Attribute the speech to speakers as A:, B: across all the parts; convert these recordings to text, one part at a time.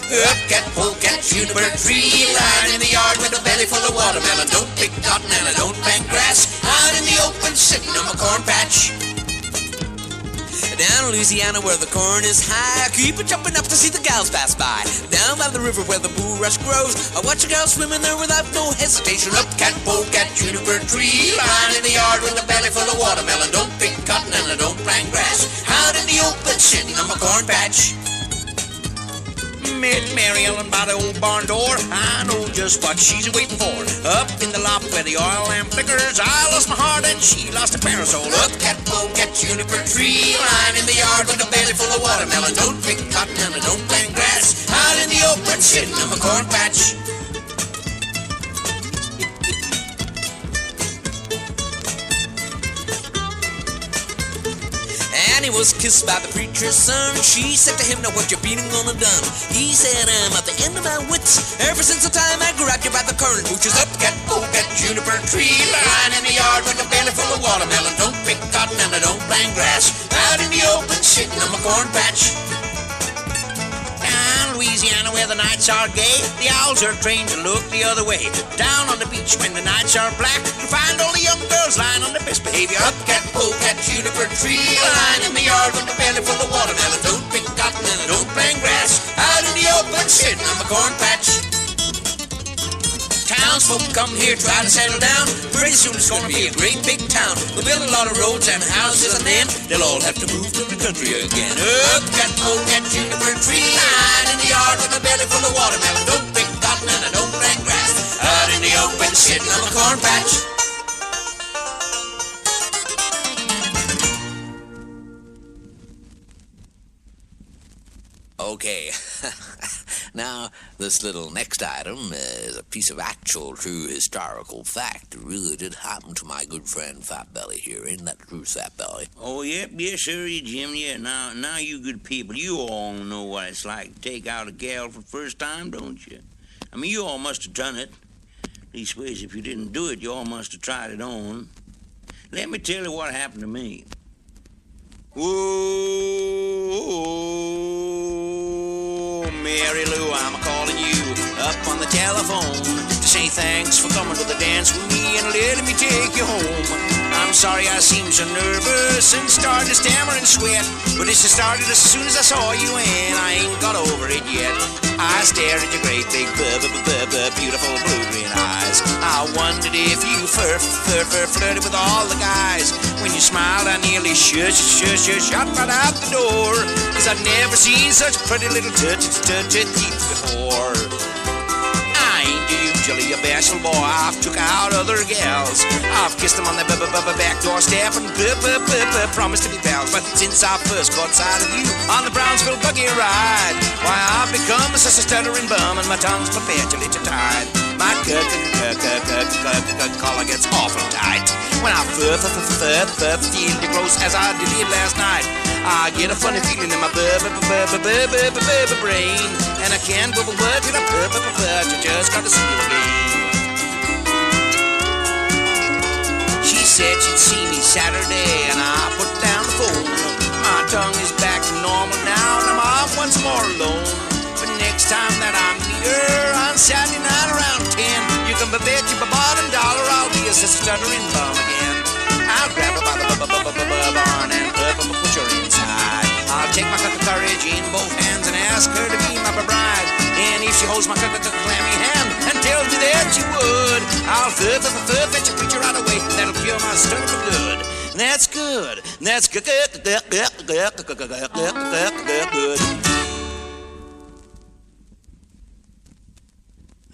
A: Up cat, polecat, juniper tree, lying in the yard with a belly full of watermelon. Don't pick cotton and I don't plant grass. Out in the open, sitting on my corn patch. Down in Louisiana where the corn is high, I keep it jumping up to see the gals pass by. Down by the river where the bulrush grows, I watch a gal swimming there without no hesitation. Up cat, polecat, juniper tree, lying in the yard with a belly full of watermelon. Don't pick cotton and I don't plant grass. Out in the open, sitting on my corn patch. Met Mary Ellen by the old barn door. I know just what she's waiting for. Up in the loft where the oil lamp flickers, I lost my heart and she lost her parasol. Up cat, polecat, juniper tree, lying in the yard with a belly full of watermelon. Don't pick cotton and I don't plant grass. Out in the open, sitting on my corn patch. Annie was kissed by the preacher's son. She said to him, now what you beating gonna done? He said, I'm at the end of my wits ever since the time I grabbed you by the current booches. Up cat, polecat, juniper tree, lying in the yard with a belly full of watermelon. Don't pick cotton and I don't plant grass. Out in the open, sitting on my corn patch. Down Louisiana where the nights are gay, the owls are trained to look the other way. Down on the beach when the nights are black, you find all the young girls lying on their best behavior. Up cat, polecat, juniper tree, lying in the yard with a belly full of watermelon. Don't pick cotton and I don't plant grass. Out in the open, sitting on my corn patch. Townsfolk come here, try to settle down. Pretty soon it's gonna be a great big town. We'll build a lot of roads and houses, and then they'll all have to move to the country again. Up cat, polecat, juniper tree, lying in the yard with a belly full of watermelon. Don't pick cotton and I don't plant grass. Out in the open, sitting on my corn patch. Okay, now this little next item is a piece of actual true historical fact. It really did happen to my good friend Fatbelly here. Ain't that true, Fatbelly?
B: Oh, yep, yes, sir, Jim, yeah. Now you good people, you all know what it's like to take out a gal for the first time, don't you? I mean, you all must have done it. Leastways, if you didn't do it, you all must have tried it on. Let me tell you what happened to me. Whoa, Mary Lou, I'm calling you up on the telephone to say thanks for coming to the dance with me and letting me take you home. I'm sorry I seem so nervous and started to stammer and sweat, but this started as soon as I saw you and I ain't got over it yet. I stared at your great big beautiful blue-green eyes. I wondered if you flirted with all the guys. When you smiled, I nearly shot right out the door, 'cause I've never seen such pretty little teeth before. I ain't usually a bashful boy, I've took out other gals. I've kissed them on the back doorstep and promised to be pals. But since I first caught sight of you on the Brownsville buggy ride, why, I've become such a stuttering bum and my tongue's perpetually tied. My collar gets awful tight when I feel the gross as I did last night. I get a funny feeling in my brain, and I can't till I just got to see you again. She said she'd see me Saturday, and I put down the phone. My tongue is back to normal now, and I'm off once more alone. But next time that I meet her on Saturday night around 10, you can bet you my bottom dollar I'll be a stuttering bum again. I'll grab her by the barn and push her inside. I'll take my courage in both hands and ask her to be my bride. And if she holds my clammy hand and tells me that she would, I'll fetch a preacher right away. That'll cure my stutter for good. That's good. That's good.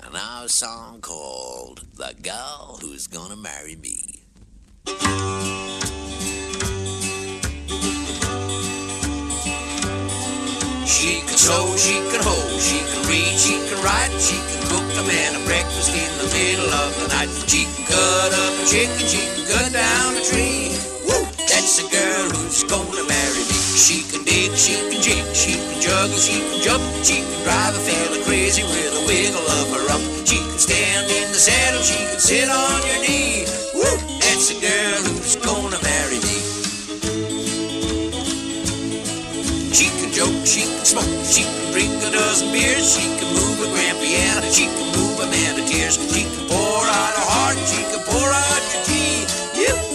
A: And now a song called The Gal Who's Gonna Marry Me. She can sew, she can hoe, she can read, she can write, she can cook a man a breakfast in the middle of the night. She can cut up a chicken, she can cut down a tree. Woo! That's the girl who's gonna marry me. She can dig, she can jig, she can juggle, she can jump, she can drive a fella crazy with a wiggle of her rump. She can stand in the saddle, she can sit on your knee. Woo! That's the girl who's gonna marry me. She can joke
B: she can smoke, she can drink a dozen beers, she can move a grand piano, she can move a man to tears, she can pour out her heart, she can pour out your tea.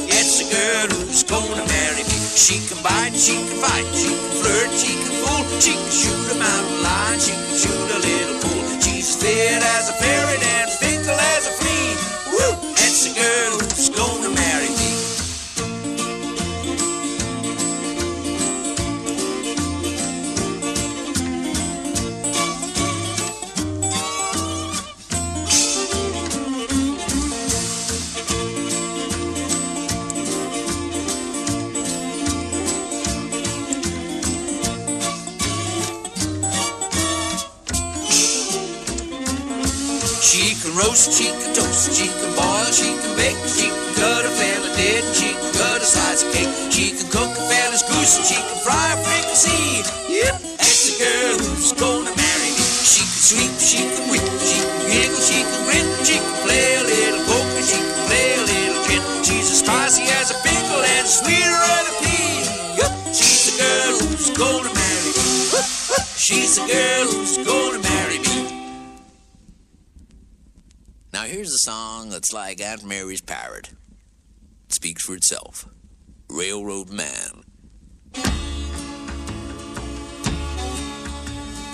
B: It's a girl who's gonna marry me. She can bite, she can fight, she can flirt, she can fool, she can shoot a mountain lion, she can shoot a little pool. She's as fit as a ferret and fickle as a flea. Woo! It's a girl who's gonna marry me. She can roast, she can toast, she can boil, she can bake, she can cut a fella dead, she can cut a slice of cake, she can cook a fella's goose, and she can fry a fricassee. That's the girl who's gonna marry me. She can sweep, she can whip, she can giggle, she can grin, she can play a little poker, she can play a little gin. She's as spicy as a pickle and sweeter than a pea. She's the girl who's gonna marry me. She's the girl who's gonna marry me.
A: Now here's a song that's like Aunt Mary's parrot. It speaks for itself. Railroad Man.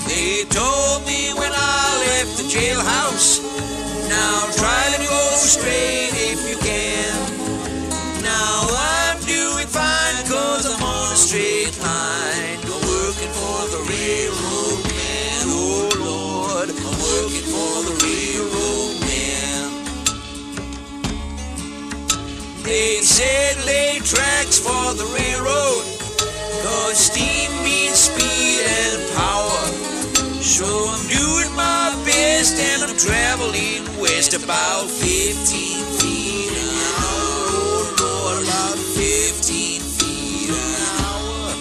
B: They told me when I left the jailhouse, now try to go straight if you can. Now I'm doing fine 'cause I'm on a straight line. I'm working for the railroad man, oh Lord, I'm working for the railroad man. They said lay tracks for the railroad, 'cause steam means speed and power. So I'm doing my best and I'm traveling west about 15 feet an hour. Oh Lord, about 15 feet an hour.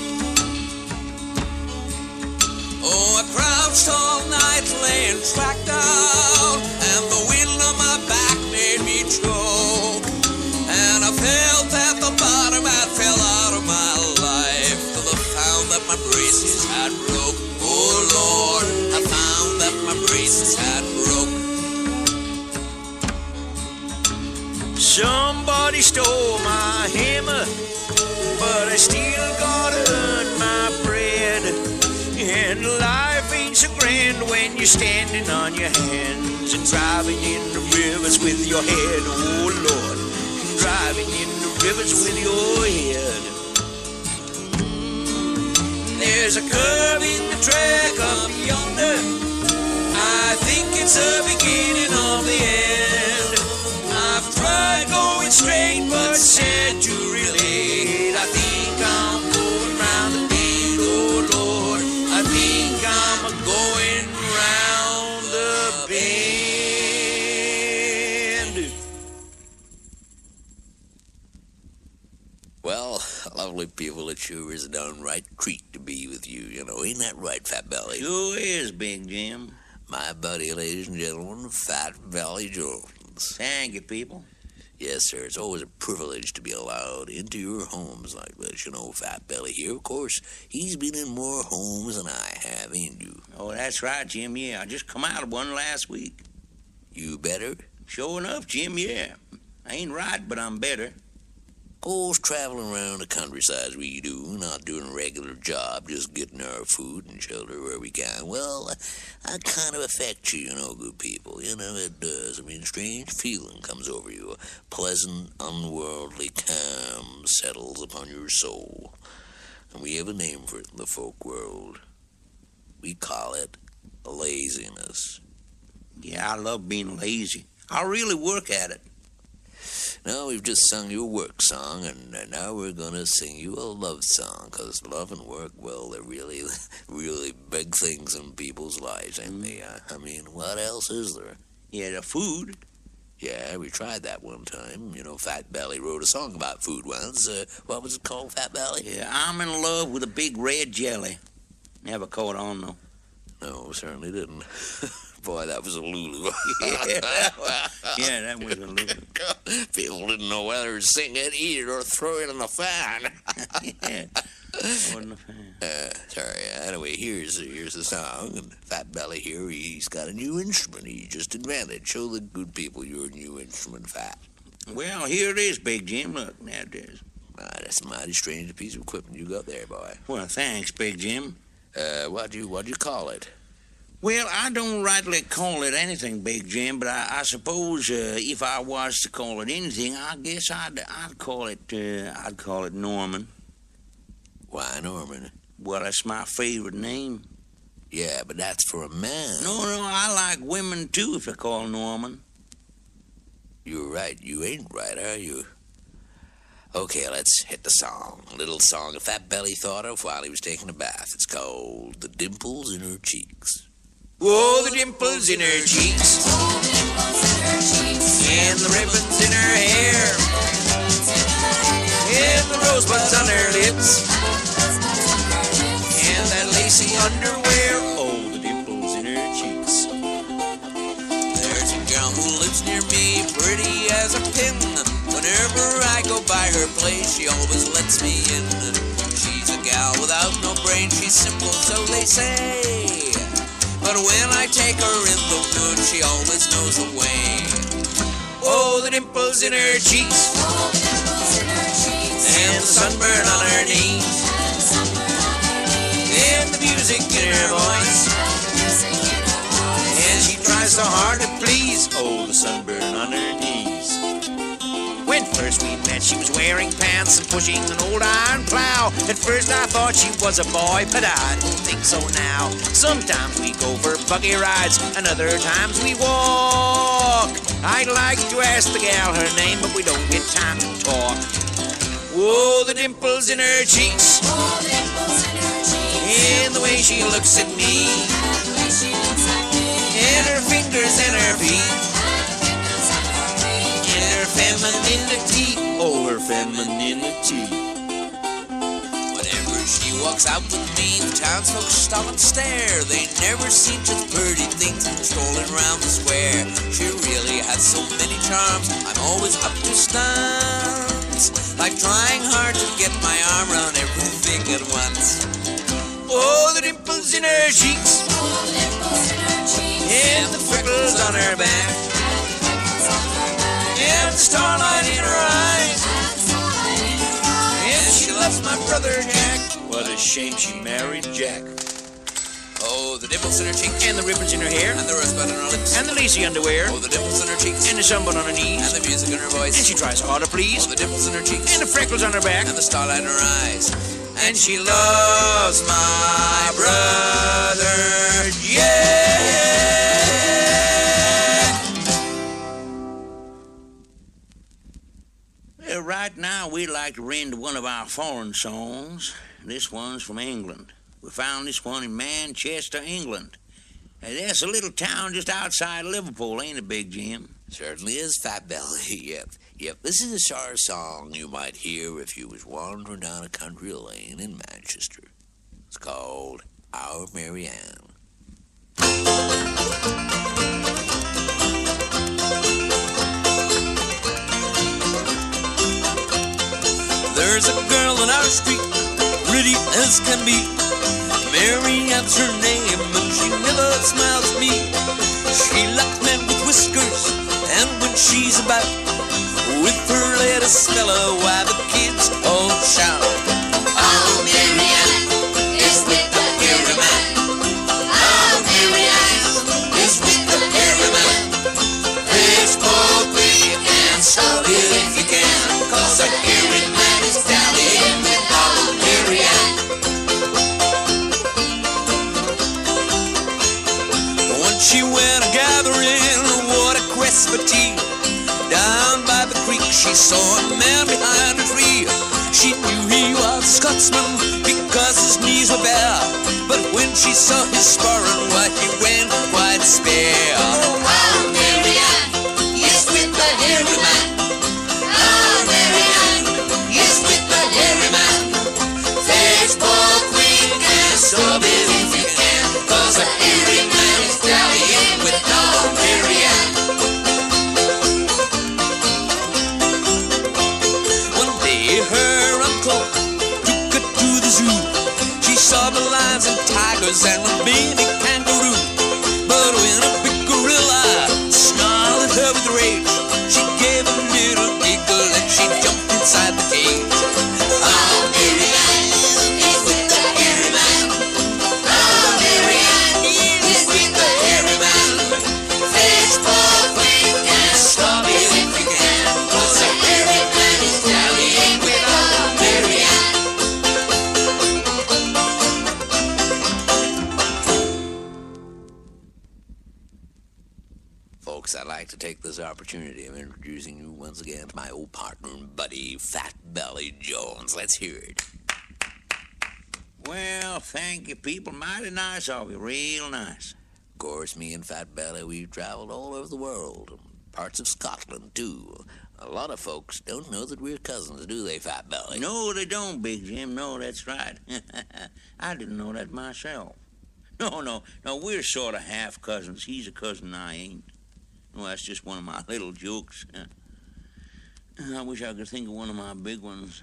B: Oh, I crouched all night laying track down, and the wind on my back made me choke. And I felt at the bottom I fell out of my life, till I found that my braces had broke. Oh Lord, I found that my braces had broke. Somebody stole my hammer, but I still gotta earn my bread. And life ain't so grand when you're standing on your hands and driving in the rivers with your head. Oh Lord, driving in the rivers with your head. There's a curve in the track up yonder, I think it's the beginning of the end. I've tried going straight but said to relate. I think I'm going round the bend, oh Lord, I think I'm going round the bend.
A: Well, lovely people, it sure is a downright treat to be with you, Ain't that right, Fat Belly?
B: Sure is, Big Jim.
A: My buddy, ladies and gentlemen, Fat Belly Jones.
B: Thank you, people.
A: Yes, sir, it's always a privilege to be allowed into your homes like this. Fat Belly here, of course, he's been in more homes than I have, ain't you?
B: Oh, that's right, Jim, yeah. I just come out of one last week.
A: You better?
B: Sure enough, Jim, yeah. I ain't right, but I'm better.
A: Of course, traveling around the countryside as we do, not doing a regular job, just getting our food and shelter where we can. Well, that kind of affects you, good people. It does. I mean, a strange feeling comes over you. A pleasant, unworldly calm settles upon your soul. And we have a name for it in the folk world. We call it laziness.
B: Yeah, I love being lazy. I'll really work at it.
A: Now, we've just sung you a work song, and now we're going to sing you a love song, because love and work, well, they're really, really big things in people's lives, ain't they? I mean, what else is there?
B: Yeah, the food.
A: Yeah, we tried that one time. Fat Belly wrote a song about food once. What was it called, Fat Belly?
B: Yeah, I'm in love with a big red jelly. Never caught on, though.
A: No, certainly didn't. Boy, that was a Lulu.
B: Yeah, that was a Lulu.
A: People didn't know whether to sing it, eat it, or throw it in the fan.
B: Yeah. Wasn't a fan.
A: Sorry. Anyway, here's the song. And Fat Belly here, he's got a new instrument he just invented. Show the good people your new instrument, Fat.
B: Well, here it is, Big Jim. Look, now it is.
A: That's a mighty strange piece of equipment you got there, boy.
B: Well, thanks, Big Jim.
A: What'd you call it?
B: Well, I don't rightly call it anything, Big Jim, but I suppose if I was to call it anything, I guess I'd call it Norman.
A: Why, Norman?
B: Well, that's my favorite name.
A: Yeah, but that's for a man.
B: No, I like women too if I call Norman.
A: You're right. You ain't right, are you? Okay, let's hit the song. A little song a Fat Belly thought of while he was taking a bath. It's called The Dimples in Her Cheeks.
B: Whoa, the dimples in her cheeks, and the ribbons in her hair, and the rosebuds on her lips, and that lacy underwear. Oh, the dimples in her cheeks.
A: There's a girl who lives near me, pretty as a pin. Whenever I go by her place, she always lets me in. She's a gal without no brain, she's simple, so they say. But when I take her in the woods, she always knows the way.
B: Oh, the dimples in her cheeks,
A: And the sunburn on her knees,
B: and the music in her voice, and she tries so hard to please. Oh, the sunburn on her knees. When first we met, she was wearing pants and pushing an old iron plow. At first I thought she was a boy, but I don't think so now. Sometimes we go for buggy rides, and other times we walk. I'd like to ask the gal her name, but we don't get time to talk. Whoa, the dimples in her cheeks, and the way she looks at me, and her fingers and her feet, femininity, oh, her femininity.
A: whenever she walks out with me, the townsfolk stop and stare. They never seen such pretty things strolling around the square. She really has so many charms, I'm always up to stunts, like trying hard to get my arm around everything at once.
B: Oh, the dimples in her cheeks,
A: And the freckles on her back,
B: and the starlight in her eyes,
A: and she loves my brother Jack.
B: what a shame she married Jack.
A: Oh, the dimples in her cheeks,
B: And the ribbons in her hair,
A: and the rosebud on her lips,
B: and the lacy underwear,
A: oh, the dimples in her cheeks,
B: and the sunburn on her
A: and
B: knees,
A: the music in her
B: and
A: voice,
B: she tries hard to
A: oh,
B: please,
A: the dimples in her cheeks,
B: and the freckles on her back,
A: and the starlight in her eyes, and she loves my brother Jack.
B: Right now, we'd like to render one of our foreign songs. This one's from England. We found this one in Manchester, England. That's a little town just outside Liverpool, ain't it, Big Jim?
A: Certainly is, Fat Belly. Yep. This is a sort of song you might hear if you was wandering down a country lane in Manchester. It's called Our Mary Ann. There's a girl on our street, pretty as can be. Mary Ann's her name, and she never smiles at me. She likes men with whiskers, and when she's about, with her latest fella, why the kids all shout. Oh, Mary Ann is with the hairy man. Oh, Mary Ann is with the hairy man. Please go quick and stop it if you can, 'cause the hairy man is dallying with old Mary Ann. Once she went a-gathering what a quest for tea. Down by the creek she saw a man behind a tree. She knew he was a Scotsman because his knees were bare, but when she saw his sporran, why he went quite spare. Oh, Mary Ann is with the hairy man. Oh, Mary Ann is with the hairy man. Face for quick and stop it if you can, 'cause the hairy man is dallying with old Mary Ann. One day her uncle took her to the zoo. saw the lions and tigers and the baby kangaroo. But when a big gorilla snarled at her with rage, she gave a little giggle and she jumped inside the cage. Oh, Marianne is with the hairy man. Oh, Marianne is with the hairy man. Fish, pork, quick, and stop it if you can, 'cause the hairy man is dallying with our Marianne. Folks, I'd like to take this opportunity of introducing you once again to my old partner and buddy, Fat Belly Jones. Let's hear it.
B: Well, thank you, people. Mighty nice of you. Real nice.
A: Of course, me and Fat Belly, we've traveled all over the world, parts of Scotland, too. A lot of folks don't know that we're cousins, do they, Fat Belly?
B: No, they don't, Big Jim. No, that's right. I didn't know that myself. No, we're sort of half cousins. He's a cousin, I ain't. Well, that's just one of my little jokes. I wish I could think of one of my big ones.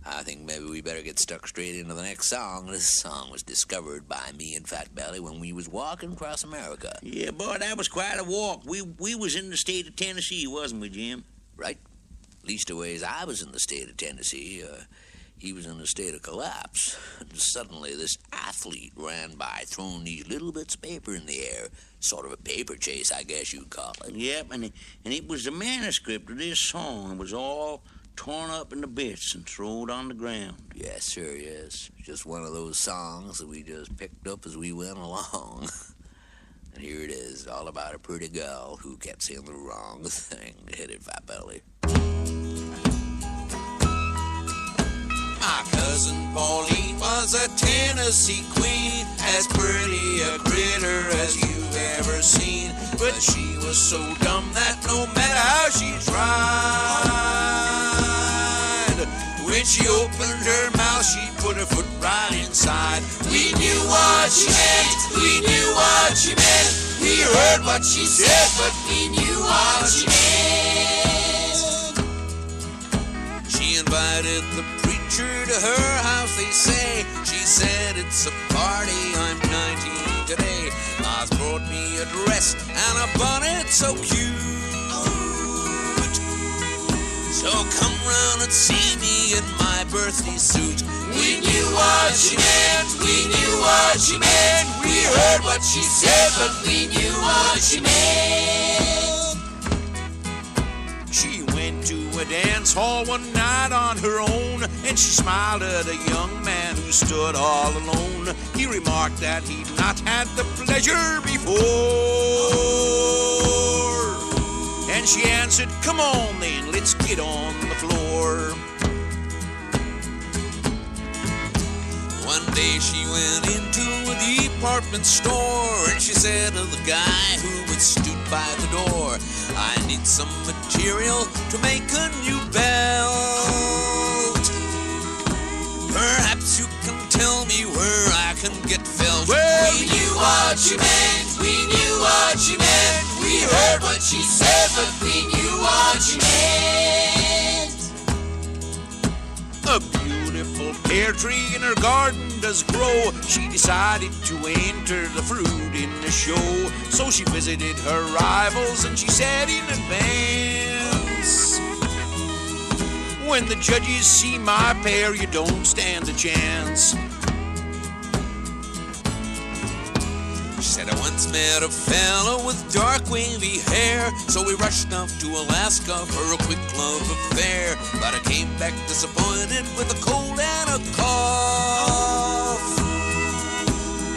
A: I think maybe we better get stuck straight into the next song. This song was discovered by me and Fat Belly when we was walking across America.
B: Yeah, boy, that was quite a walk. We was in the state of Tennessee, wasn't we, Jim?
A: Right? Leastways, I was in the state of Tennessee. He was in a state of collapse. And suddenly, this athlete ran by, throwing these little bits of paper in the air. Sort of a paper chase, I guess you'd call it.
B: Yep, and it was the manuscript of this song. It was all torn up into bits and thrown on the ground.
A: Yes, sir, yes. Just one of those songs that we just picked up as we went along. And here it is, all about a pretty girl who kept saying the wrong thing. Hit it, Fat Belly. My cousin Pauline was a Tennessee queen, as pretty a critter as you've ever seen. But she was so dumb that no matter how she tried, when she opened her mouth, she put her foot right inside. We knew what she meant, we knew what she meant. We heard what she said, but we knew what she meant. She invited the preacher to her house, they say. She said, it's a party, I'm 19 today. Ma's brought me a dress and a bonnet so cute. So come round and see me in my birthday suit. We knew what she meant, we knew what she meant. We heard what she said, but we knew what she meant.
B: She went to a dance hall one night on her own, and she smiled at a young man who stood all alone. He remarked that he'd not had the pleasure before, and she answered, come on then, let's get on the floor.
A: One day she went into a department store, and she said to the guy who had stood by the door, I need some material to make a new belt. Perhaps you can tell me where I can get felt.
B: Well,
A: we knew what she meant, we knew what she meant. We heard what she said, but we knew what she meant.
B: A beautiful pear tree in her garden does grow. She decided to enter the fruit in the show. So she visited her rivals and she said in advance, when the judges see my pear, you don't stand a chance.
A: She said, I once met a fellow with dark wavy hair, so we rushed off to Alaska for a quick love affair. But I came back disappointed with a cold and a cough.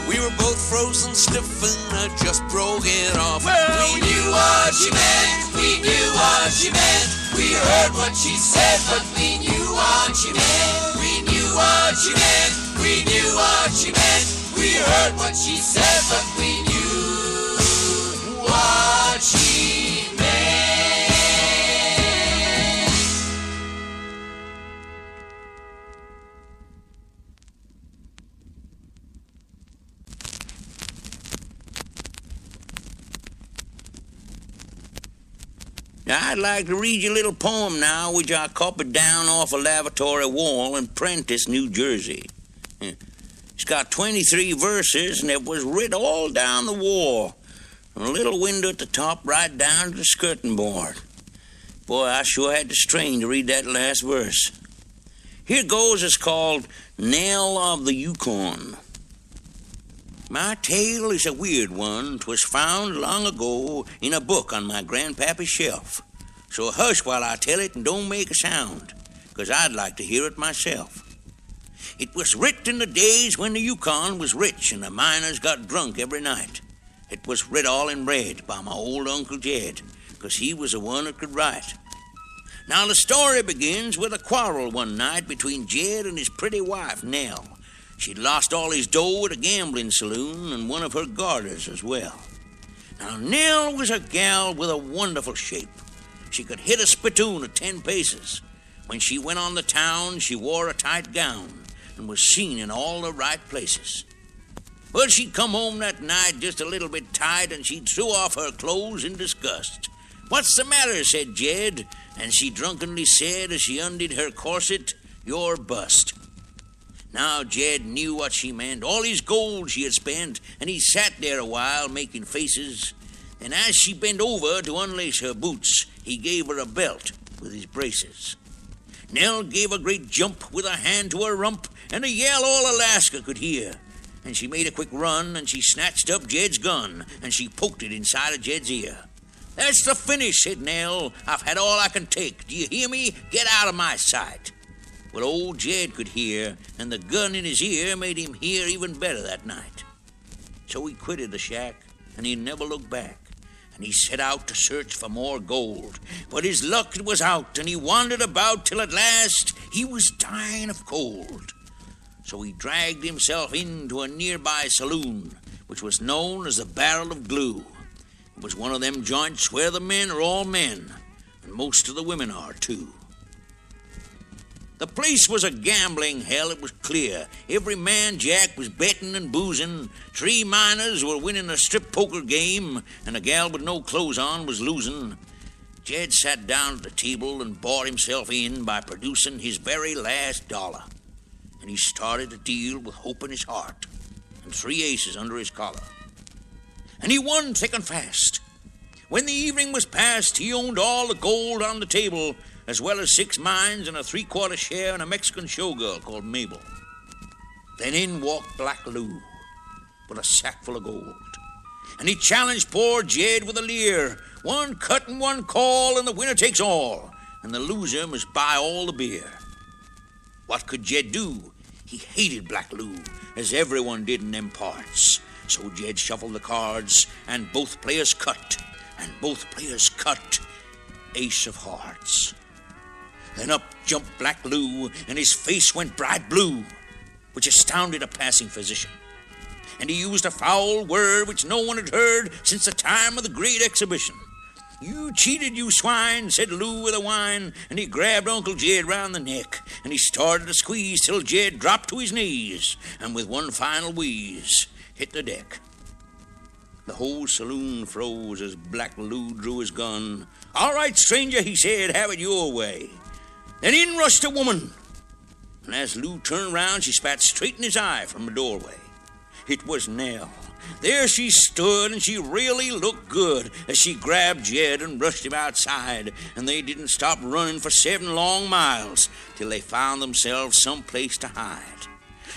A: We were both frozen stiff and I just broke it off.
B: Well,
A: we knew what she meant, we knew what she meant. We heard what she said, but we knew what she meant. We knew what she meant, we knew what she meant. We heard what she said, but we knew what she meant.
B: I'd like to read you a little poem now, which I copied down off a lavatory wall in Prentice, New Jersey. It's got 23 verses, and it was writ all down the wall, from a little window at the top right down to the skirting board. Boy, I sure had to strain to read that last verse. Here goes. It's called Nell of the Yukon. My tale is a weird one. 'Twas found long ago in a book on my grandpappy's shelf. So hush while I tell it and don't make a sound, 'cause I'd like to hear it myself. It was writ in the days when the Yukon was rich and the miners got drunk every night. It was writ all in red by my old Uncle Jed, 'cause he was the one that could write. Now the story begins with a quarrel one night between Jed and his pretty wife, Nell. She'd lost all his dough at a gambling saloon and one of her garters as well. Now Nell was a gal with a wonderful shape. She could hit a spittoon at 10 paces. When she went on the town, she wore a tight gown and was seen in all the right places. But she'd come home that night just a little bit tight, and she'd throw off her clothes in disgust. "What's the matter?" said Jed, and she drunkenly said as she undid her corset, "You're bust." Now Jed knew what she meant, all his gold she had spent, and he sat there a while making faces. And as she bent over to unlace her boots, he gave her a belt with his braces. Nell gave a great jump with a hand to her rump, and a yell all Alaska could hear. And she made a quick run, and she snatched up Jed's gun, and she poked it inside of Jed's ear. "That's the finish," said Nell. "I've had all I can take. Do you hear me? Get out of my sight." Well, old Jed could hear, and the gun in his ear made him hear even better that night. So he quitted the shack, and he never looked back, and he set out to search for more gold. But his luck was out, and he wandered about till at last he was dying of cold. So he dragged himself into a nearby saloon, which was known as the Barrel of Glue. It was one of them joints where the men are all men, and most of the women are, too. The place was a gambling hell, it was clear. Every man jack was betting and boozing. 3 miners were winning a strip poker game, and a gal with no clothes on was losing. Jed sat down at the table and bought himself in by producing his very last dollar. And he started a deal with hope in his heart and 3 aces under his collar. And he won thick and fast. When the evening was past, he owned all the gold on the table, as well as 6 mines and a 3/4 share in a Mexican showgirl called Mabel. Then in walked Black Lou with a sack full of gold. And he challenged poor Jed with a leer. 1 cut and 1 call, and the winner takes all, and the loser must buy all the beer. What could Jed do? He hated Black Lou, as everyone did in them parts. So Jed shuffled the cards, and both players cut, ace of hearts. Then up jumped Black Lou, and his face went bright blue, which astounded a passing physician. And he used a foul word which no one had heard since the time of the great exhibition. "You cheated, you swine," said Lou with a whine, and he grabbed Uncle Jed round the neck, and he started to squeeze till Jed dropped to his knees, and with one final wheeze, hit the deck. The whole saloon froze as Black Lou drew his gun. "All right, stranger," he said, "have it your way." Then in rushed a woman, and as Lou turned round, she spat straight in his eye from the doorway. It was Nell. There she stood, and she really looked good as she grabbed Jed and rushed him outside, and they didn't stop running for 7 long miles till they found themselves some place to hide.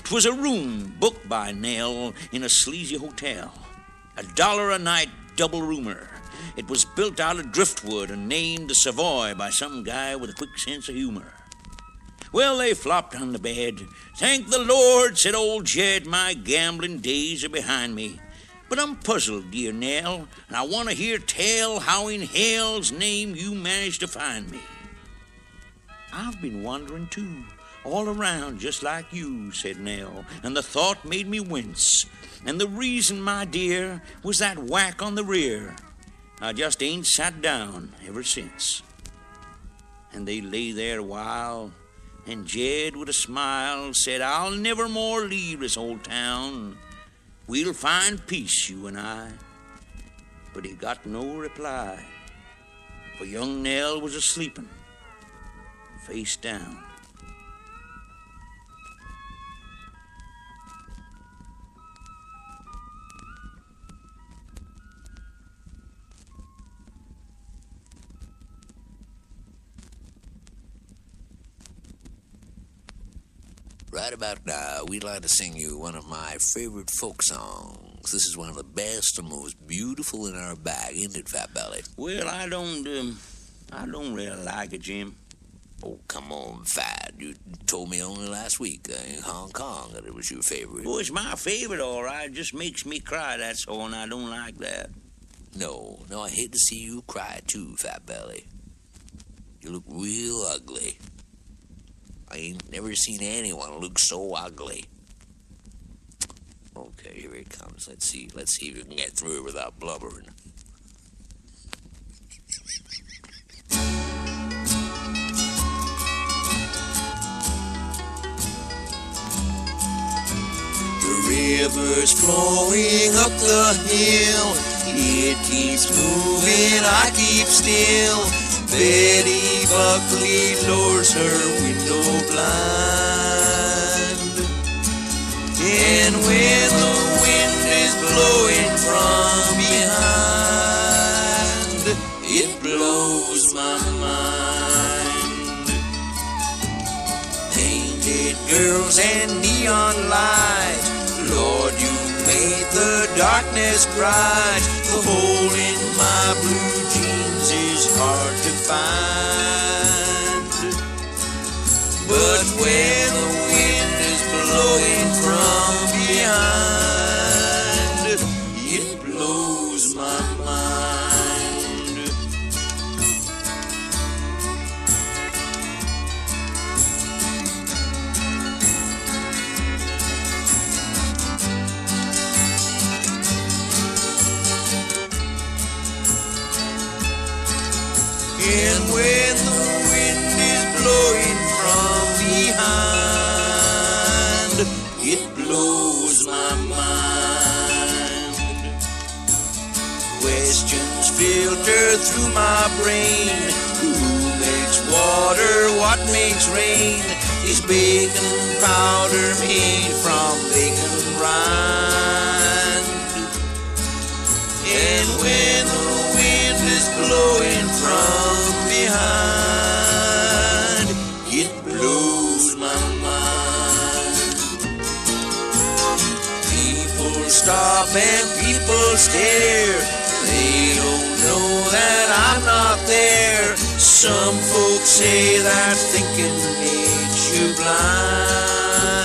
B: 'Twas a room booked by Nell in a sleazy hotel, $1 a night double roomer. It was built out of driftwood and named the Savoy by some guy with a quick sense of humor. Well, they flopped on the bed. "Thank the Lord," said old Jed, "my gambling days are behind me. But I'm puzzled, dear Nell, and I want to hear tell how in hell's name you managed to find me." "I've been wandering, too, all around just like you," said Nell, "and the thought made me wince. And the reason, my dear, was that whack on the rear. I just ain't sat down ever since." And they lay there a while, and Jed, with a smile, said, "I'll never more leave this old town. We'll find peace, you and I." But he got no reply, for young Nell was a-sleepin', face down.
A: Right about now, we'd like to sing you one of my favorite folk songs. This is one of the best and most beautiful in our bag, isn't it, Fat Belly?
B: Well, I don't really like it, Jim.
A: Oh, come on, Fat. You told me only last week in Hong Kong that it was your favorite.
B: Oh, it's my favorite, all right. It just makes me cry, that's all, and I don't like that.
A: No, I hate to see you cry too, Fat Belly. You look real ugly. I ain't never seen anyone look so ugly. Okay, here it comes. Let's see if we can get through it without blubbering. The river's flowing up the hill. It keeps moving, I keep still. Betty Buckley lowers her window blind. And when the wind is blowing from behind, it blows my mind. Painted girls and neon lights, Lord, you made the darkness bright. The hole in my blue jeans is hard to find. But when the wind is blowing from behind, it blows my mind. And when the wind is blowing from behind, it blows my mind. Questions filter through my brain. Who makes water? What makes rain? Is bacon powder made from bacon rind? And when the wind is blowing from behind, it blows my mind. People stop and people stare. They don't know that I'm not there. Some folks say that thinking makes you blind.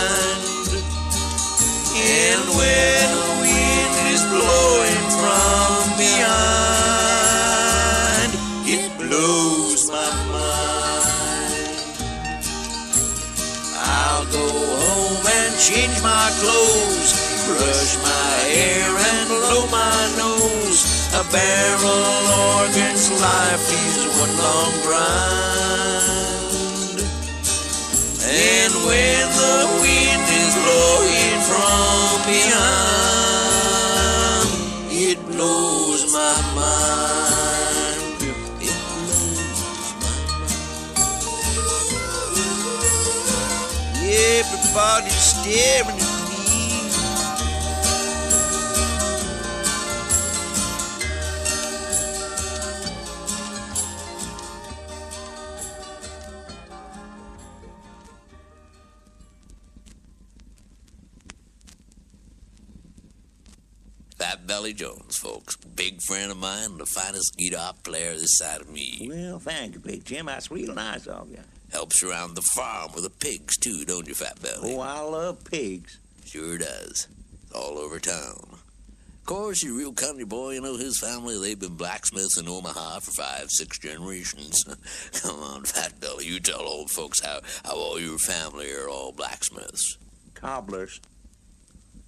A: And when the wind is blowing from behind, it blows my mind. I'll go home and change my clothes, brush my hair and blow my nose. A barrel organ's life is one long grind. And when the wind is blowing from behind, it blows my mind. It blows my mind. Everybody's staring at me. Fat Belly Jones, folks. Big friend of mine, the finest guitar player this side of me.
B: Well, thank you, Big Jim. That's real nice of you.
A: Helps around the farm with the pigs, too, don't you, Fat Belly?
B: Oh, I love pigs.
A: Sure does. All over town. Of course, he's a real country boy. You know, his family, they've been blacksmiths in Omaha for 5-6 generations. Come on, Fat Belly, you tell old folks how all your family are all blacksmiths.
B: Cobblers.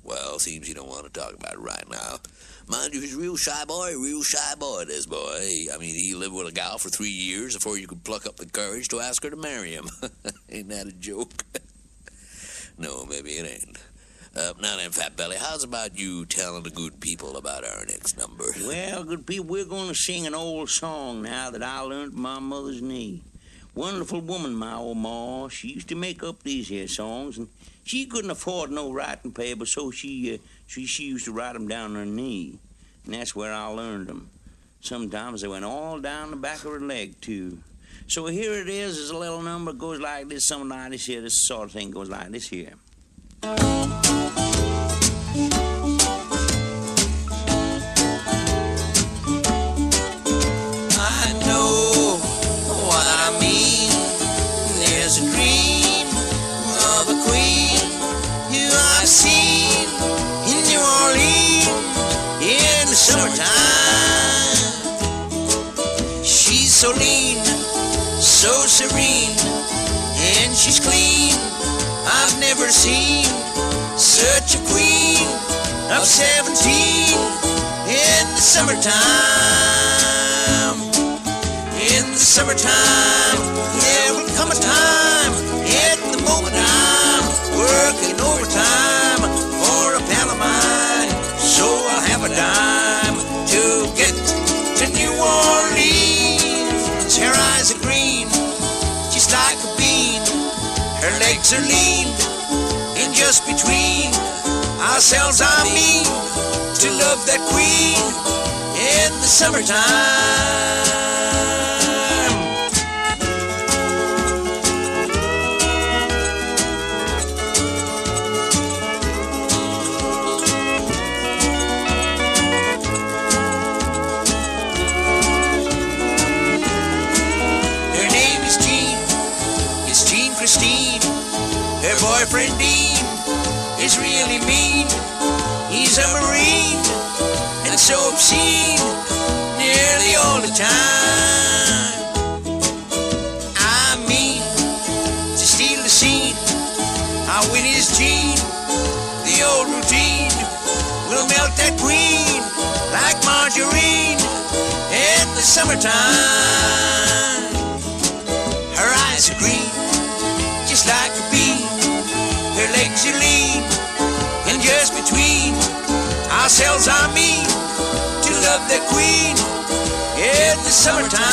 A: Well, seems you don't want to talk about it right now. Mind you, he's a real shy boy, this boy. I mean, he lived with a gal for 3 years before you could pluck up the courage to ask her to marry him. Ain't that a joke? No, maybe it ain't. Now then, Fat Belly, how's about you telling the good people about our next number?
B: Well, good people, we're going to sing an old song now that I learned from my mother's knee. Wonderful woman, my old ma. She used to make up these here songs, and she couldn't afford no writing paper, so she used to write them down on her knee. And that's where I learned them. Sometimes they went all down the back of her leg, too. So here it is a little number, goes like this, something like this here. This sort of thing goes like this here.
A: I know what I mean. There's a dream of a queen who I've seen in New Orleans in the summertime. She's so lean, so serene, and she's clean. I've never seen such a queen of 17 in the summertime. In the summertime, there will come a time. At the moment I'm working overtime for a pal of mine, so I'll have a dime to get to New Orleans. Her eyes are green, just like a bean. Her legs are lean, and just between ourselves I mean to love that queen in the summertime. Her boyfriend Dean is really mean. He's a Marine and so obscene nearly all the time. I mean to steal the scene. I'll win his gene. The old routine will melt that queen like margarine in the summertime. Her eyes are green, just like a bean. Her legs are lean, and just between ourselves I mean to love the queen in the summertime.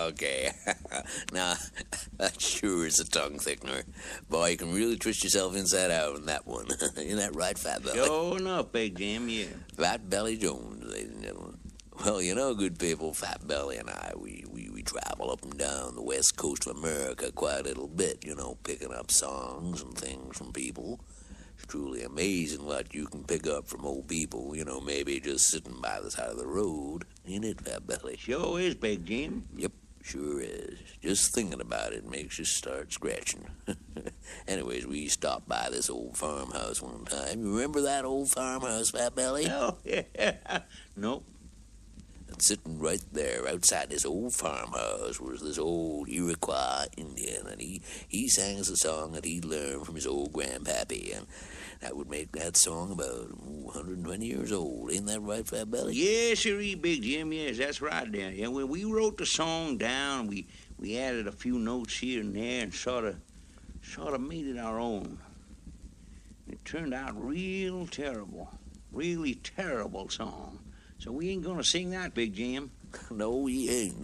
C: Okay. Now, that sure is a tongue thickener. Boy, you can really twist yourself inside out in that one. Isn't that right, Fat Belly?
B: Sure enough, Big Jim, yeah.
C: Fat Belly Jones, ladies and gentlemen. Well, you know, good people, Fat Belly and I, we travel up and down the west coast of America quite a little bit, you know, picking up songs and things from people. It's truly amazing what you can pick up from old people, you know, maybe just sitting by the side of the road. Ain't it, Fat Belly?
B: Sure is, Big Jim.
C: Yep, sure is. Just thinking about it makes you start scratching. Anyways, we stopped by this old farmhouse one time. You remember that old farmhouse, Fat Belly?
B: Oh, yeah. Nope.
C: And sitting right there outside this old farmhouse was this old Iroquois Indian, and he sang us a song that he'd learned from his old grandpappy, and that would make that song about 120 years old. Ain't that right, Fat Belly?
B: Yes, sir, Big Jim, yes, that's right there. Yeah, when we wrote the song down, we added a few notes here and there and sort of made it our own. It turned out real terrible, really terrible song. So we ain't gonna sing that, Big Jim.
C: No, we ain't.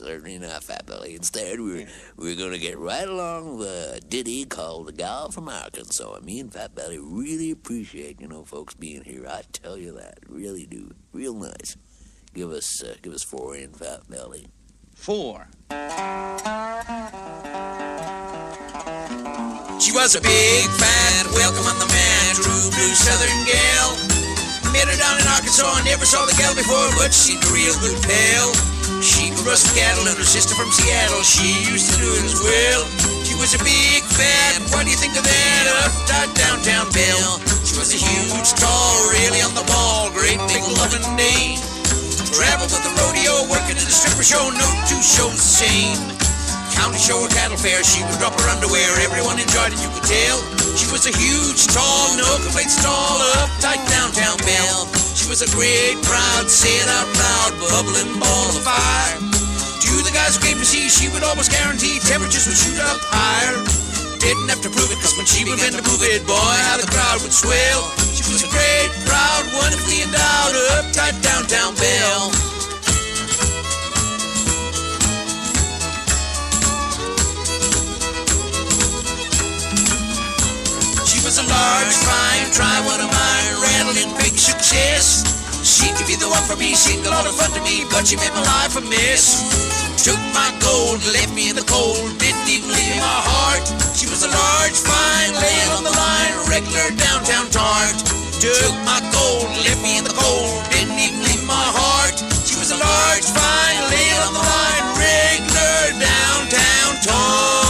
C: Certainly not, Fat Belly. Instead, we're gonna get right along with a ditty called "The Gal from Arkansas." And me and Fat Belly really appreciate, folks being here. I tell you that, really do. Real nice. Give us 4 in, Fat Belly.
B: 4.
A: She was a big, fat, welcome on the man, true blue southern gal. Met her down in Arkansas, I never saw the gal before, but she seemed a real good pal. She could rustle cattle, and her sister from Seattle, she used to do it as well. She was a big, fat, what do you think of that, uptight downtown belle? She was a huge, tall, really on the ball, great big loving dame. Traveled with the rodeo, working in the stripper show, no two shows the same. County show or cattle fair, she would drop her underwear, everyone enjoyed it, you could tell. She was a huge, tall, no complaints at all, uptight downtown belle. She was a great, proud, say it out loud, bubbling ball of fire. To the guys who came to see, she would almost guarantee temperatures would shoot up higher. Didn't have to prove it, cause when she began to move it, boy, how the crowd would swell. She was a great, proud, wonderfully endowed, uptight downtown belle. sis. She could be the one for me, seemed a lot of fun to me, but she made my life a mess. Took my gold, left me in the cold, didn't even leave my heart. She was a large, fine, laying on the line, regular downtown tart. Took my gold, left me in the cold, didn't even leave my heart. She was a large, fine, laying on the line, regular downtown tart.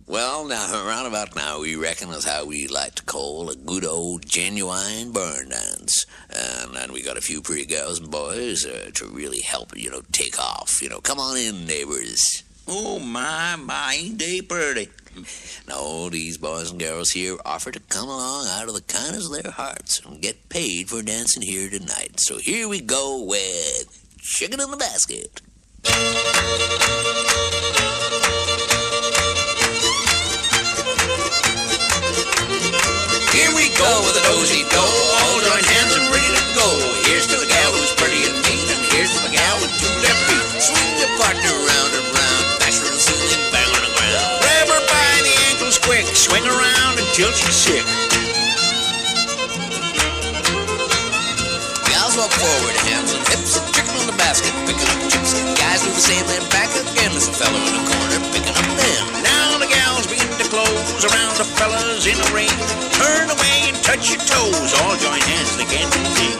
C: Well, now, around about now, we reckon is how we like to call a good old genuine barn dance. And we got a few pretty girls and boys to really help, take off. Come on in, neighbors.
B: Oh, my, ain't they pretty?
C: No, these boys and girls here offer to come along out of the kindness of their hearts and get paid for dancing here tonight. So here we go with Chicken in the Basket.
A: Here we go with a dozy do, all join hands and ready to go. Here's to the gal who's pretty and mean, and here's to the gal with two left feet. Swing your partner round and round, bash her on the ceiling, bang on the ground.
B: Grab her by the ankles quick, swing around until she's sick.
A: Gals walk forward, hands on hips, and chicken on the basket, picking up chips. Guys do the same, then back again. There's a fellow in the corner picking up them.
B: Now the gals begin to close around the fellas in the ring. Turn away and touch your toes. All join hands and again to sing.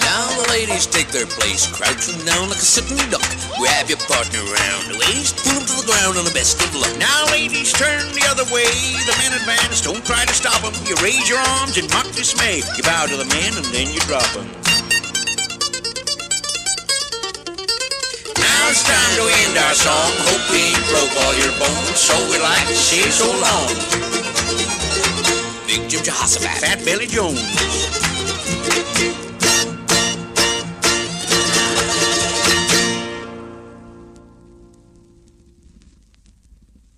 A: Now the ladies take their place, crouching down like a sitting duck. Grab your partner round the waist, pull him to the ground on the best of luck.
B: Now ladies, turn the other way. The men advance, don't try to stop them. You raise your arms in mock dismay. You bow to the men and then you drop them.
A: Now it's time to end our song. Hope we ain't broke all your bones, so we'd like to say so long. Big Jim Jehosophat,
B: Fat Belly Jones.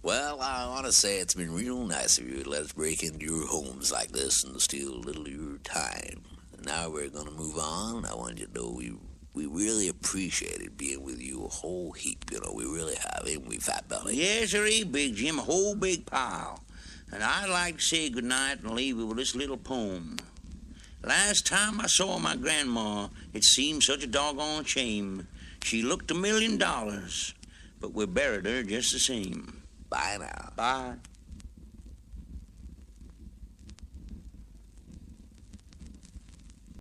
C: Well, I want to say it's been real nice of you to let us break into your homes like this and steal a little of your time. Now we're going to move on. I want you to know we really appreciated being with you a whole heap. We really have, ain't we, Fat Belly?
B: Yes, sir, Big Jim, a whole big pile. And I'd like to say goodnight and leave you with this little poem. Last time I saw my grandma, it seemed such a doggone shame. She looked $1 million, but we buried her just the same.
C: Bye now.
B: Bye.